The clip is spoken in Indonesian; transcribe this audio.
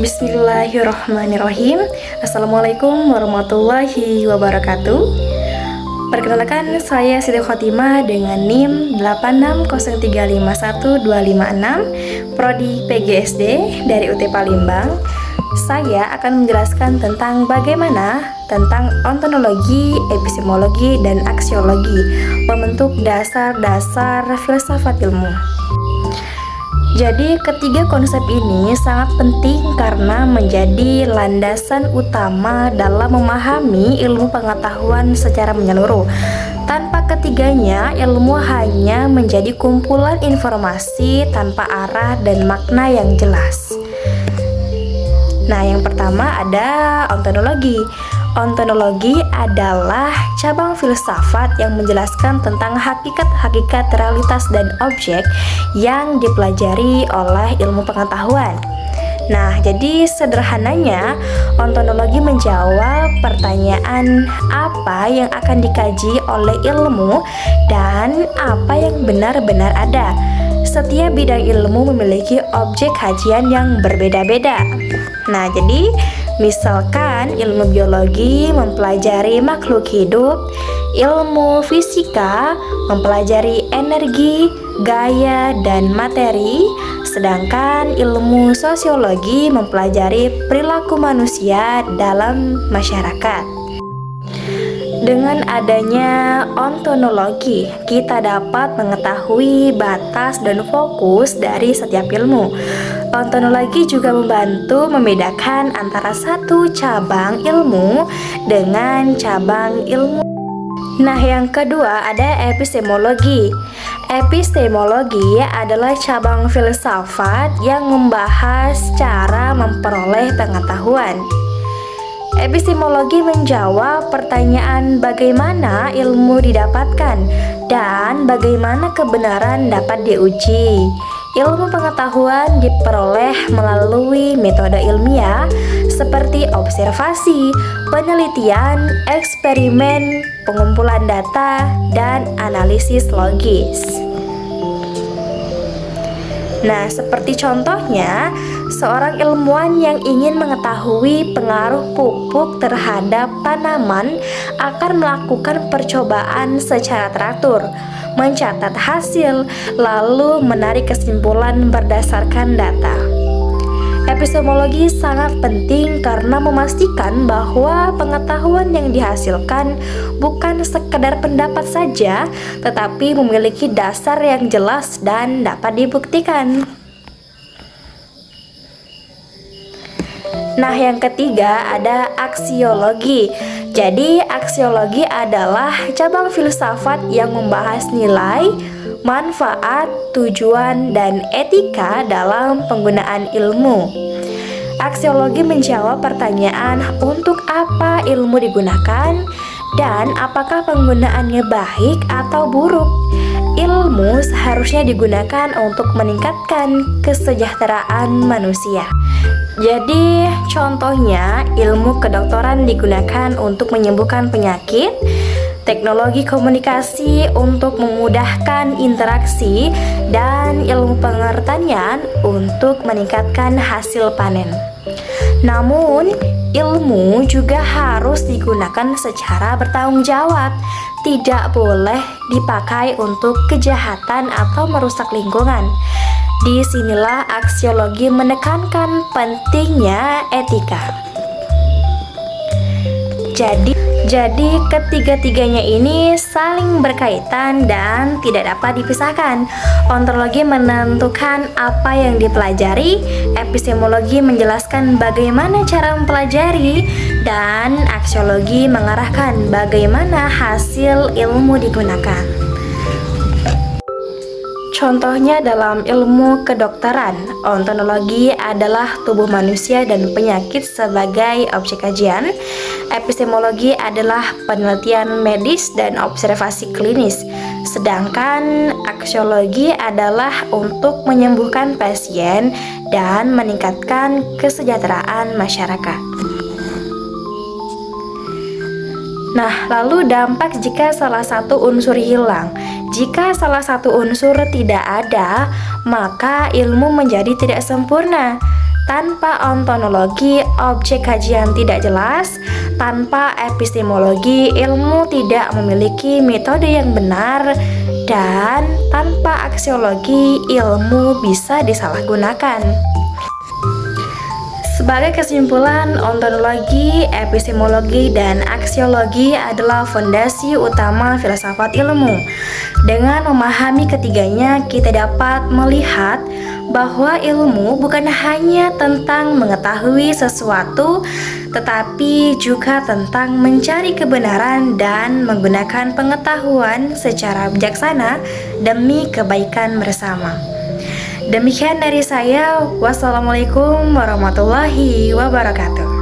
Bismillahirrahmanirrahim. Assalamualaikum warahmatullahi wabarakatuh. Perkenalkan, saya Siti Khotimah dengan NIM 860351256 Prodi PGSD dari UT Palembang. Saya akan menjelaskan tentang bagaimana tentang ontologi, epistemologi, dan aksiologi, membentuk dasar-dasar filsafat ilmu. Jadi ketiga konsep ini sangat penting karena menjadi landasan utama dalam memahami ilmu pengetahuan secara menyeluruh. Tanpa ketiganya, ilmu hanya menjadi kumpulan informasi tanpa arah dan makna yang jelas. Nah, yang pertama ada ontologi. Ontologi adalah cabang filsafat yang menjelaskan tentang hakikat-hakikat realitas dan objek yang dipelajari oleh ilmu pengetahuan. Nah, jadi sederhananya, ontologi menjawab pertanyaan apa yang akan dikaji oleh ilmu dan apa yang benar-benar ada. Setiap bidang ilmu memiliki objek kajian yang berbeda-beda. Nah, jadi misalkan ilmu biologi mempelajari makhluk hidup, ilmu fisika mempelajari energi, gaya, dan materi, sedangkan ilmu sosiologi mempelajari perilaku manusia dalam masyarakat. Dengan adanya ontologi, kita dapat mengetahui batas dan fokus dari setiap ilmu. Ontologi juga membantu membedakan antara satu cabang ilmu dengan cabang ilmu. Nah, yang kedua ada epistemologi. Epistemologi adalah cabang filsafat yang membahas cara memperoleh pengetahuan. Epistemologi menjawab pertanyaan bagaimana ilmu didapatkan dan bagaimana kebenaran dapat diuji. Ilmu pengetahuan diperoleh melalui metode ilmiah seperti observasi, penelitian, eksperimen, pengumpulan data, dan analisis logis. Nah, seperti contohnya, seorang ilmuwan yang ingin mengetahui pengaruh pupuk terhadap tanaman akan melakukan percobaan secara teratur, mencatat hasil, lalu menarik kesimpulan berdasarkan data. Epistemologi sangat penting karena memastikan bahwa pengetahuan yang dihasilkan bukan sekedar pendapat saja, tetapi memiliki dasar yang jelas dan dapat dibuktikan. Nah, yang ketiga ada aksiologi. Jadi, aksiologi adalah cabang filsafat yang membahas nilai, manfaat, tujuan, dan etika dalam penggunaan ilmu. Aksiologi menjawab pertanyaan untuk apa ilmu digunakan dan apakah penggunaannya baik atau buruk. Ilmu seharusnya digunakan untuk meningkatkan kesejahteraan manusia. Jadi, contohnya ilmu kedokteran digunakan untuk menyembuhkan penyakit, teknologi komunikasi untuk memudahkan interaksi, dan ilmu pengertanian untuk meningkatkan hasil panen. Namun, ilmu juga harus digunakan secara bertanggung jawab. Tidak boleh dipakai untuk kejahatan atau merusak lingkungan. Disinilah aksiologi menekankan pentingnya etika. Jadi ketiga-tiganya ini saling berkaitan dan tidak dapat dipisahkan. Ontologi menentukan apa yang dipelajari, epistemologi menjelaskan bagaimana cara mempelajari, dan aksiologi mengarahkan bagaimana hasil ilmu digunakan. Contohnya dalam ilmu kedokteran, ontologi adalah tubuh manusia dan penyakit sebagai objek kajian. Epistemologi adalah penelitian medis dan observasi klinis. Sedangkan aksiologi adalah untuk menyembuhkan pasien dan meningkatkan kesejahteraan masyarakat. Nah, lalu dampak jika salah satu unsur hilang. Jika salah satu unsur tidak ada, maka ilmu menjadi tidak sempurna. Tanpa ontologi, objek kajian tidak jelas. Tanpa epistemologi, ilmu tidak memiliki metode yang benar. Dan tanpa aksiologi, ilmu bisa disalahgunakan. Sebagai kesimpulan, ontologi, epistemologi, dan aksiologi adalah fondasi utama filsafat ilmu. Dengan memahami ketiganya, kita dapat melihat bahwa ilmu bukan hanya tentang mengetahui sesuatu, tetapi juga tentang mencari kebenaran dan menggunakan pengetahuan secara bijaksana demi kebaikan bersama. Demikian dari saya. Wassalamualaikum warahmatullahi wabarakatuh.